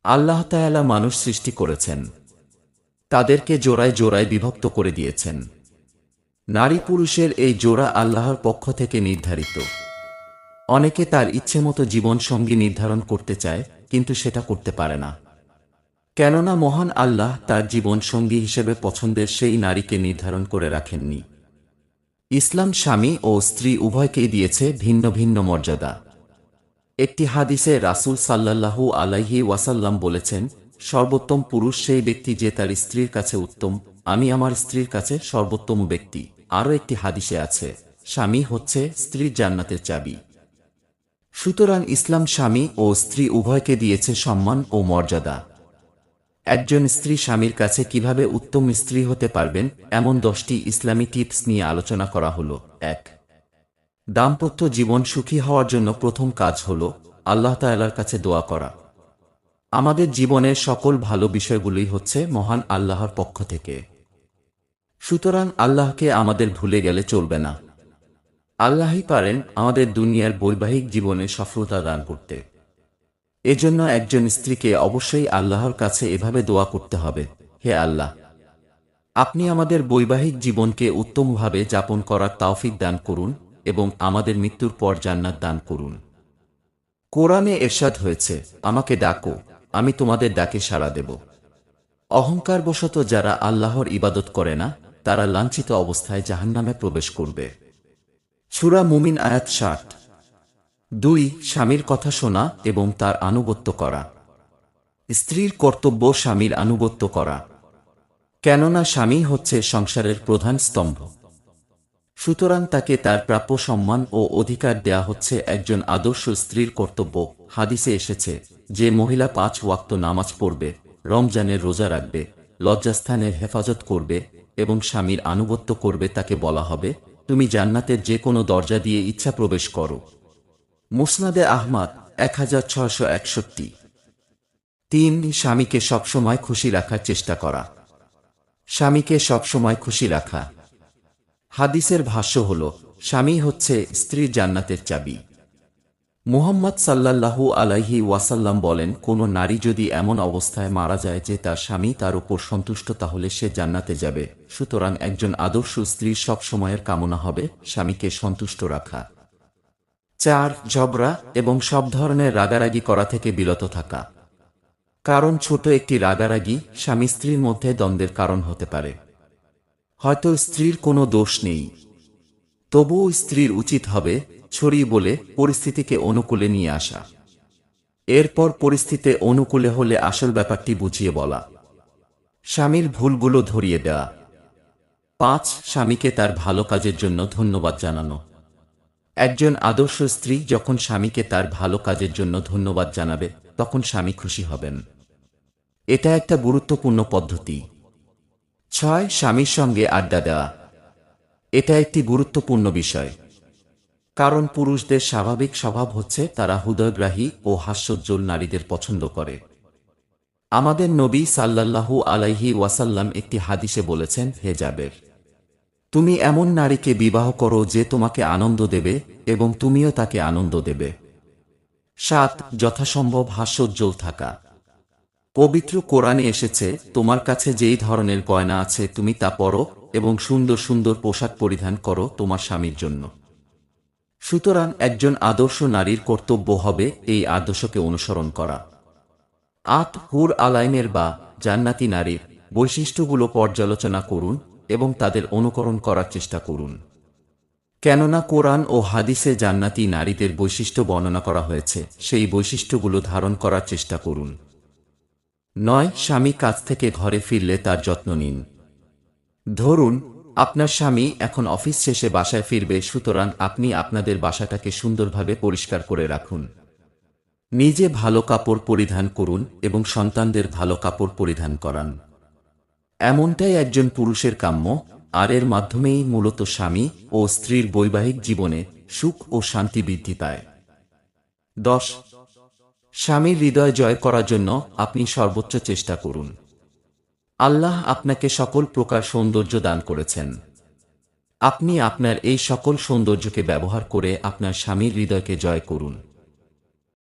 আল্লাহ তাআলা মানুষ সৃষ্টি করেছেন, তাদেরকে জোড়ায় জোড়ায় বিভক্ত করে দিয়েছেন। নারী পুরুষের এই জোড়া আল্লাহর পক্ষ থেকে নির্ধারিত। অনেকে তার ইচ্ছেমতো জীবন সঙ্গী নির্ধারণ করতে চায়, কিন্তু সেটা করতে পারে না। কেননা মহান আল্লাহ তার জীবন সঙ্গী হিসেবে পছন্দের সেই নারীকে নির্ধারণ করে রাখেননি। ইসলাম স্বামী ও স্ত্রী উভয়কেই দিয়েছে ভিন্ন ভিন্ন মর্যাদা। একটি হাদিসে রাসূল সাল্লাল্লাহু আলাইহি ওয়াসাল্লাম বলেছেন, সর্বোত্তম পুরুষ সেই ব্যক্তি যে তার স্ত্রীর কাছে উত্তম, আমি আমার স্ত্রীর কাছে সর্বোত্তম ব্যক্তি। আরও একটি হাদিসে আছে, স্বামী হচ্ছে স্ত্রীর জান্নাতের চাবি। সুতরাং ইসলাম স্বামী ও স্ত্রী উভয়কে দিয়েছে সম্মান ও মর্যাদা। একজন স্ত্রী স্বামীর কাছে কিভাবে উত্তম স্ত্রী হতে পারবেন, এমন 10টি ইসলামী টিপস নিয়ে আলোচনা করা হলো। 1. দাম্পত্য জীবন সুখী হওয়ার জন্য প্রথম কাজ হল আল্লাহ তাআলার কাছে দোয়া করা। আমাদের জীবনের সকল ভালো বিষয়গুলোই হচ্ছে মহান আল্লাহর পক্ষ থেকে। সুতরাং আল্লাহকে আমাদের ভুলে গেলে চলবে না। আল্লাহই পারেন আমাদের দুনিয়ার বৈবাহিক জীবনে সফলতা দান করতে। এজন্য একজন স্ত্রীকে অবশ্যই আল্লাহর কাছে এভাবে দোয়া করতে হবে, হে আল্লাহ, আপনি আমাদের বৈবাহিক জীবনকে উত্তমভাবে যাপন করার তৌফিক দান করুন এবং আমাদের মৃত্যুর পর জান্নাত দান করুন। কোরআনে ইরশাদ হয়েছে, আমাকে ডাকো, আমি তোমাদের ডাকে সাড়া দেব। অহংকারবশত যারা আল্লাহর ইবাদত করে না, তারা লাঞ্ছিত অবস্থায় জাহান্নামে প্রবেশ করবে। সূরা মুমিন আয়াত 60। 2. স্বামীর কথা শোনা এবং তার আনুগত্য করা। স্ত্রীর কর্তব্য স্বামীর আনুগত্য করা, কেননা স্বামী হচ্ছে সংসারের প্রধান স্তম্ভ। সুতরাং তাকে তার প্রাপ্য সম্মান ও অধিকার দেয়া হচ্ছে একজন আদর্শ স্ত্রীর কর্তব্য। হাদিসে এসেছে, যে মহিলা 5 ওয়াক্ত নামাজ পড়বে, রমজানের রোজা রাখবে, লজ্জাস্থানের হেফাজত করবে এবং স্বামীর আনুগত্য করবে, তাকে বলা হবে, তুমি জান্নাতের যে কোনো দরজা দিয়ে ইচ্ছা প্রবেশ করো। মুসনাদে আহমদ 1661। 3. স্বামীকে সবসময় খুশি রাখার চেষ্টা করা। স্বামীকে সবসময় খুশি রাখা। হাদিসের ভাষ্য হল, স্বামী হচ্ছে স্ত্রীর জান্নাতের চাবি। মুহাম্মদ সাল্লাল্লাহু আলাইহি ওয়াসাল্লাম বলেন, কোন নারী যদি এমন অবস্থায় মারা যায় যে তার স্বামী তার উপর সন্তুষ্ট, তাহলে সে জান্নাতে যাবে। সুতরাং একজন আদর্শ স্ত্রীর সব সময়ের কামনা হবে স্বামীকে সন্তুষ্ট রাখা। 4. ঝগড়া এবং সব ধরনের রাগারাগি করা থেকে বিরত থাকা। কারণ ছোট একটি রাগারাগি স্বামী স্ত্রীর মধ্যে দ্বন্দ্বের কারণ হতে পারে। হয়তো স্ত্রীর কোনো দোষ নেই, তবুও স্ত্রীর উচিত হবে ছড়িয়ে বলে পরিস্থিতিকে অনুকূলে নিয়ে আসা। এরপর পরিস্থিতি অনুকূলে হলে আসল ব্যাপারটি বুঝিয়ে বলা, স্বামীর ভুলগুলো ধরিয়ে দেওয়া। 5. স্বামীকে তার ভালো কাজের জন্য ধন্যবাদ জানানো। একজন আদর্শ স্ত্রী যখন স্বামীকে তার ভালো কাজের জন্য ধন্যবাদ জানাবে, তখন স্বামী খুশি হবেন। এটা একটা গুরুত্বপূর্ণ পদ্ধতি। 6. স্বামীর সঙ্গে আড্ডা দেওয়া। এটা একটি গুরুত্বপূর্ণ বিষয়, কারণ পুরুষদের স্বাভাবিক স্বভাব হচ্ছে তারা হৃদয়গ্রাহী ও হাস্যোজ্জ্বল নারীদের পছন্দ করে। আমাদের নবী সাল্লাল্লাহু আলাইহি ওয়াসাল্লাম একটি হাদিসে বলেছেন, হে জাবের, তুমি এমন নারীকে বিবাহ করো যে তোমাকে আনন্দ দেবে এবং তুমিও তাকে আনন্দ দেবে। 7. যথাসম্ভব হাস্যোজ্জ্বল থাকা। পবিত্র কোরআনে এসেছে, তোমার কাছে যেই ধরনের গয়না আছে তুমি তা পরো এবং সুন্দর সুন্দর পোশাক পরিধান করো তোমার স্বামীর জন্য। সুতরাং একজন আদর্শ নারীর কর্তব্য হবে এই আদর্শকে অনুসরণ করা। 8. হুর আলাইনের বা জান্নাতি নারীর বৈশিষ্ট্যগুলো পর্যালোচনা করুন এবং তাদের অনুকরণ করার চেষ্টা করুন। কেননা কোরআন ও হাদিসে জান্নাতি নারীদের বৈশিষ্ট্য বর্ণনা করা হয়েছে, সেই বৈশিষ্ট্যগুলো ধারণ করার চেষ্টা করুন। 9. স্বামী কাজ থেকে ঘরে ফিরলে তার যত্ন নিন। ধরুন, আপনার স্বামী এখন অফিস শেষে বাসায় ফিরবে, সুতরাং আপনি আপনাদের বাসাটাকে সুন্দরভাবে পরিষ্কার করে রাখুন। নিজে ভালো কাপড় পরিধান করুন এবং সন্তানদের ভালো কাপড় পরিধান করান। এমনটাই একজন পুরুষের কাম্য, আর এর মাধ্যমেই মূলত স্বামী ও স্ত্রীর বৈবাহিক জীবনে সুখ ও শান্তি বৃদ্ধি পায়। 10. স্বামীর হৃদয় জয় করার জন্য আপনি সর্বোচ্চ চেষ্টা করুন। আল্লাহ আপনাকে সকল প্রকার সৌন্দর্য দান করেছেন। আপনি আপনার এই সকল সৌন্দর্যকে ব্যবহার করে আপনার স্বামীর হৃদয়কে জয় করুন।